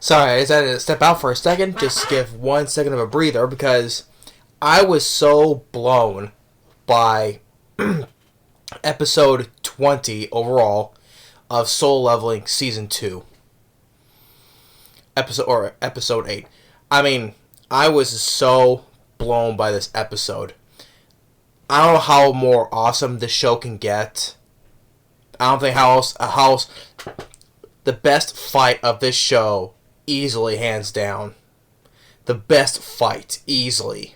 Sorry, I just had to step out for a second, just to give 1 second of a breather, because I was so blown by episode 20 overall of Soul Leveling Season 2. Episode 8. I mean, I was so blown by this episode. I don't know how more awesome this show can get. I don't think how else the best fight of this show, easily, hands down. The best fight, easily.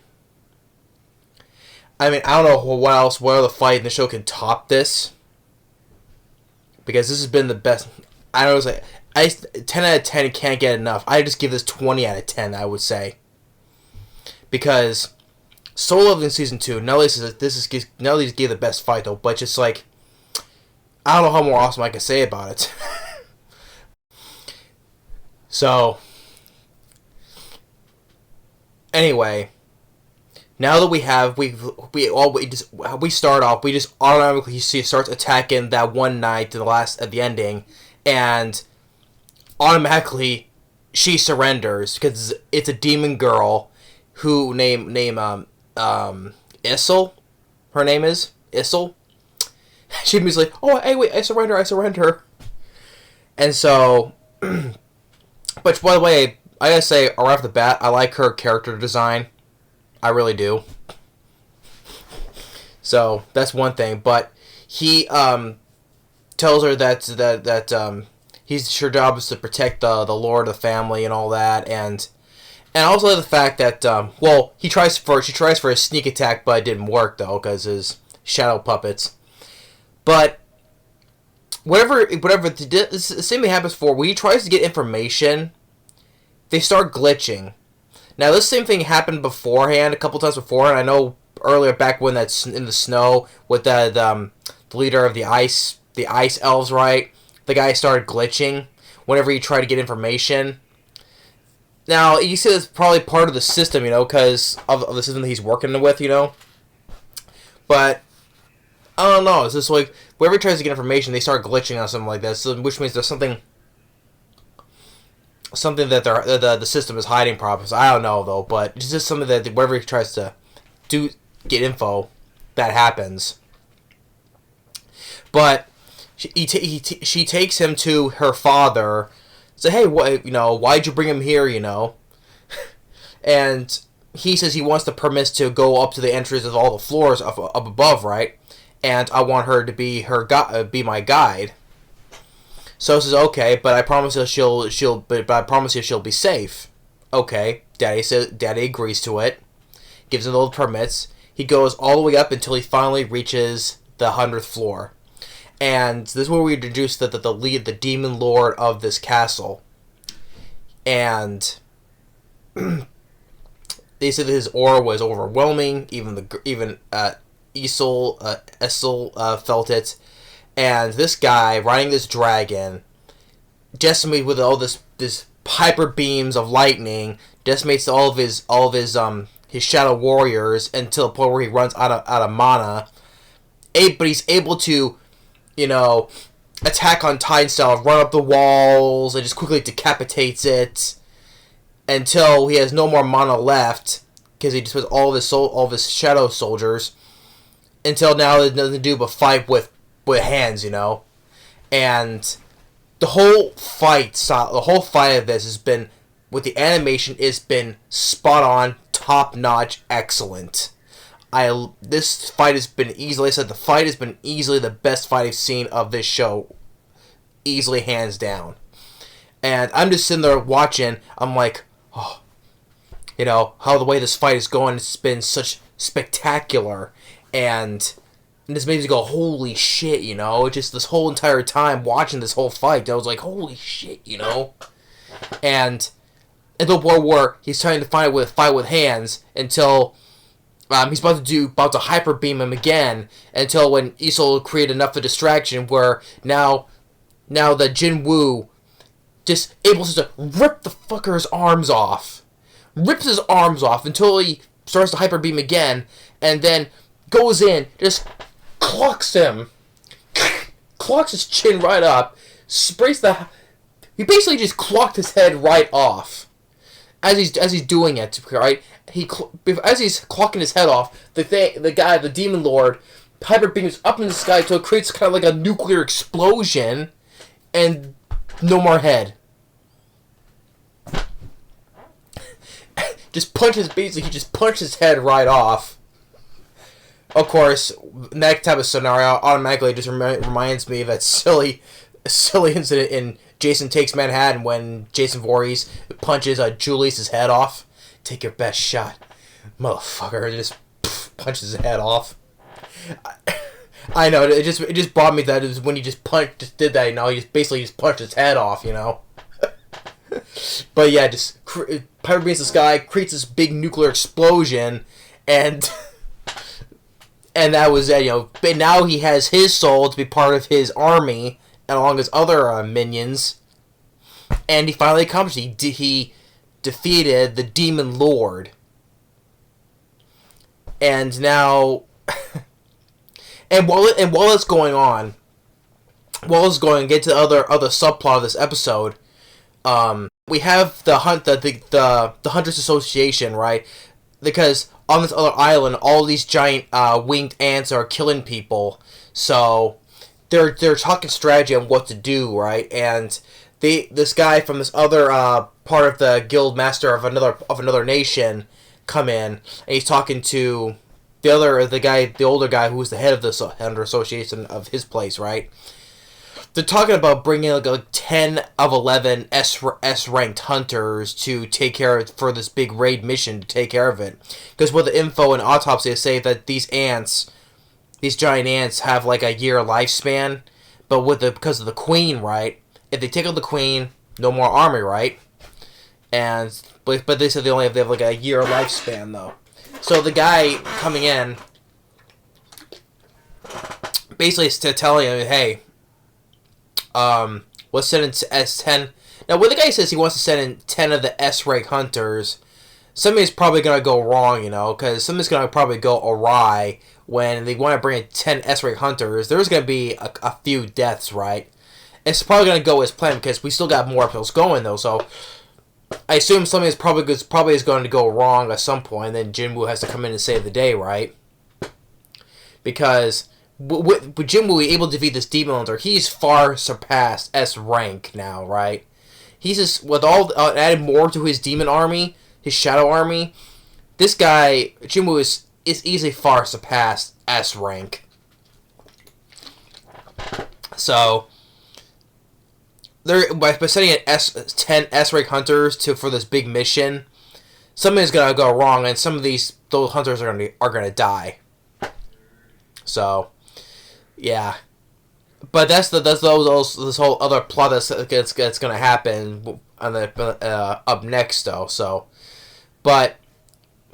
I mean, I don't know what other fight in the show can top this. Because this has been the best. I don't know, 10 out of 10 can't get enough. I just give this 20 out of 10, I would say. Because Soul Leveling Season 2, not only these gave the best fight though, but just like, I don't know how more awesome I can say about it. So, anyway, now that we start off, we just automatically see starts attacking that one knight at the ending, and automatically she surrenders because it's a demon girl who Issel, her name is Issel. She was like, "Oh, hey, wait, I surrender." And so, but by the way, I gotta say, right off the bat, I like her character design. I really do. So that's one thing. But he tells her that her job is to protect the lord of the family and all that, and also the fact that she tries for a sneak attack, but it didn't work though because his shadow puppets. But whatever, the same thing happens when he tries to get information, they start glitching. Now this same thing happened beforehand, a couple times before, and I know earlier back when that's in the snow with the leader of the ice elves, right? The guy started glitching whenever he tried to get information. Now you see that's probably part of the system, because of the system that he's working with, But I don't know. It's just like whenever he tries to get information, they start glitching on something like that. So, which means there's something that the system is hiding problems. I don't know though, but it's just something that whenever he tries to get info, that happens. But she takes him to her father. Say, hey, why'd you bring him here? And he says he wants the permits to go up to the entries of all the floors up above, right? And I want her to be be my guide. So he says, okay, but I promise you she'll be safe. Okay, Daddy agrees to it. Gives him the little permits. He goes all the way up until he finally reaches the 100th floor. And this is where we introduce the demon lord of this castle. And they said that his aura was overwhelming. Even Issel felt it. And this guy riding this dragon decimates with all this hyper beams of lightning, decimates all of his shadow warriors until the point where he runs out of mana. But he's able to, attack on Titan style, run up the walls, and just quickly decapitates it until he has no more mana left because he just puts all of his shadow soldiers. Until now, there's nothing to do but fight with hands, And the whole fight of this has been, with the animation, it's been spot on, top notch, excellent. This fight has been easily the best fight I've seen of this show, easily, hands down. And I'm just sitting there watching. I'm like, oh, how the way this fight is going, it's been such spectacular, and this makes me go, holy shit, just this whole entire time watching this whole fight, I was like, holy shit, And at the point where he's trying to fight with hands until he's about to hyper beam him again, until when Issel create enough of a distraction where now the Jin Woo just able to rip the fucker's arms off. Rips his arms off until he starts to hyper beam again, and then goes in, just clocks him, clocks his chin right up, sprays he basically just clocked his head right off as he's doing it. Right, as he's clocking his head off, the demon lord, hyper beams up in the sky until it creates kind of like a nuclear explosion, and no more head. He just punched his head right off. Of course, that type of scenario automatically just reminds me of that silly incident in Jason Takes Manhattan when Jason Voorhees punches Julius's head off. Take your best shot, motherfucker! Just punches his head off. I know, it just brought me that it was when he just did that. He just basically punched his head off. But yeah, just Piper beams the sky, creates this big nuclear explosion, and that was it. But now he has his soul to be part of his army, along with his other minions, and he finally accomplished it. He defeated the Demon Lord, and now, and while it's going on, get to the other subplot of this episode. We have the Hunters Association, right? Because on this other island, all these giant winged ants are killing people. So they're talking strategy on what to do, right? And this guy from this other part of the guild master of another nation come in, and he's talking to the older guy who was the head of the Hunter Association of his place, right? They're talking about bringing like 10 of 11 S-ranked hunters to take care of for this big raid mission to take care of it. Because with the info and autopsy, they say that these giant ants, have like a year lifespan. But because of the queen, right? If they take out the queen, no more army, right? But they said they have like a year lifespan though. So the guy coming in basically is telling him, hey. Let's send in S10. Now, when the guy says he wants to send in 10 of the S-rank hunters, something's probably going to go wrong, because something's going to probably go awry when they want to bring in 10 S-rank hunters. There's going to be a few deaths, right? It's probably going to go as planned because we still got more episodes going, though, so I assume something is probably going to go wrong at some point, and then Jinwoo has to come in and save the day, right? Because with Jinwoo able to defeat this demon hunter, he's far surpassed S rank now, right? He's just with all added more to his demon army, his shadow army. This guy Jinwoo is easily far surpassed S rank. So by sending in 10 S rank hunters for this big mission, something's gonna go wrong, and some of those hunters are gonna die. So. Yeah, but that's this whole other plot that's gonna happen on the up next though. So, but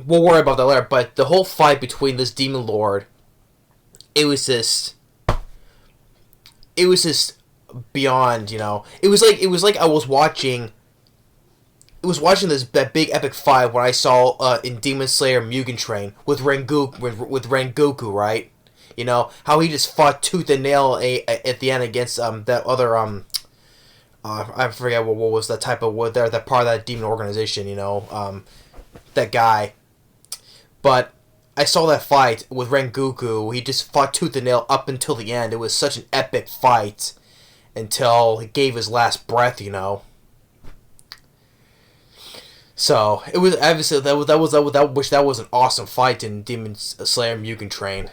we'll worry about that later. But the whole fight between this demon lord, it was just beyond. It was like I was watching. It was watching that big epic fight when I saw in Demon Slayer Mugen Train with Rengoku, right? How he just fought tooth and nail at the end against that other I forget what was that type of wood there, that part of that demon organization, that guy. But I saw that fight with Rengoku. He just fought tooth and nail up until the end. It was such an epic fight until he gave his last breath, So it was obviously that was an awesome fight in Demon Slayer Mugen Train.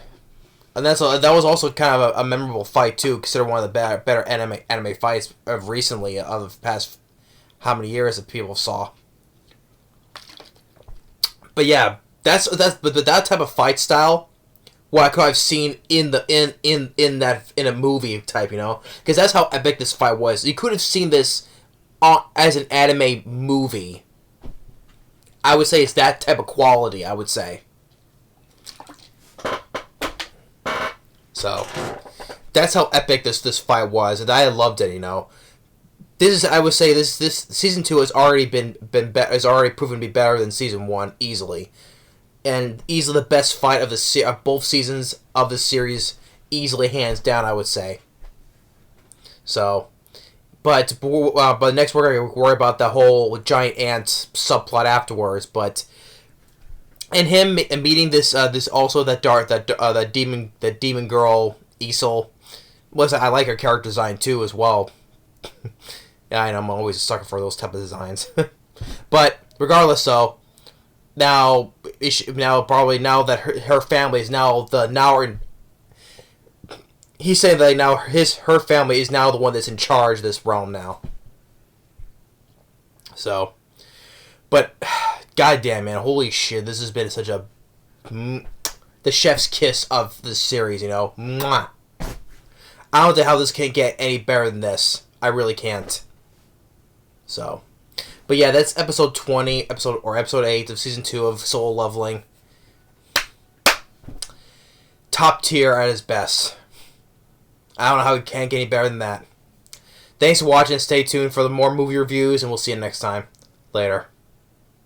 And that was also kind of a memorable fight too, considered one of the better anime fights of recently, of the past how many years that people saw. But yeah, that's that type of fight style, what I've seen in a movie type, because that's how epic this fight was. You could have seen this as an anime movie. I would say it's that type of quality. I would say. So, that's how epic this fight was, and I loved it. I would say this season 2 has already has already proven to be better than season 1 easily, and easily the best fight of both seasons of the series, easily hands down. I would say. So, But next we're gonna worry about the whole giant ant subplot afterwards. But and him meeting this also that demon girl Isol. I like her character design too as well. Yeah, and I'm always a sucker for those type of designs. But regardless, so now that her family is he's saying that now her family is now the one that's in charge of this realm now. So, but goddamn man, holy shit, this has been such a the chef's kiss of the series, you know. Mwah. I don't know how this can get any better than this. I really can't. So, but yeah, that's episode 20, episode 8 of season 2 of Solo Leveling. Top tier at its best. I don't know how it can't get any better than that. Thanks for watching. Stay tuned for the more movie reviews, and we'll see you next time. Later.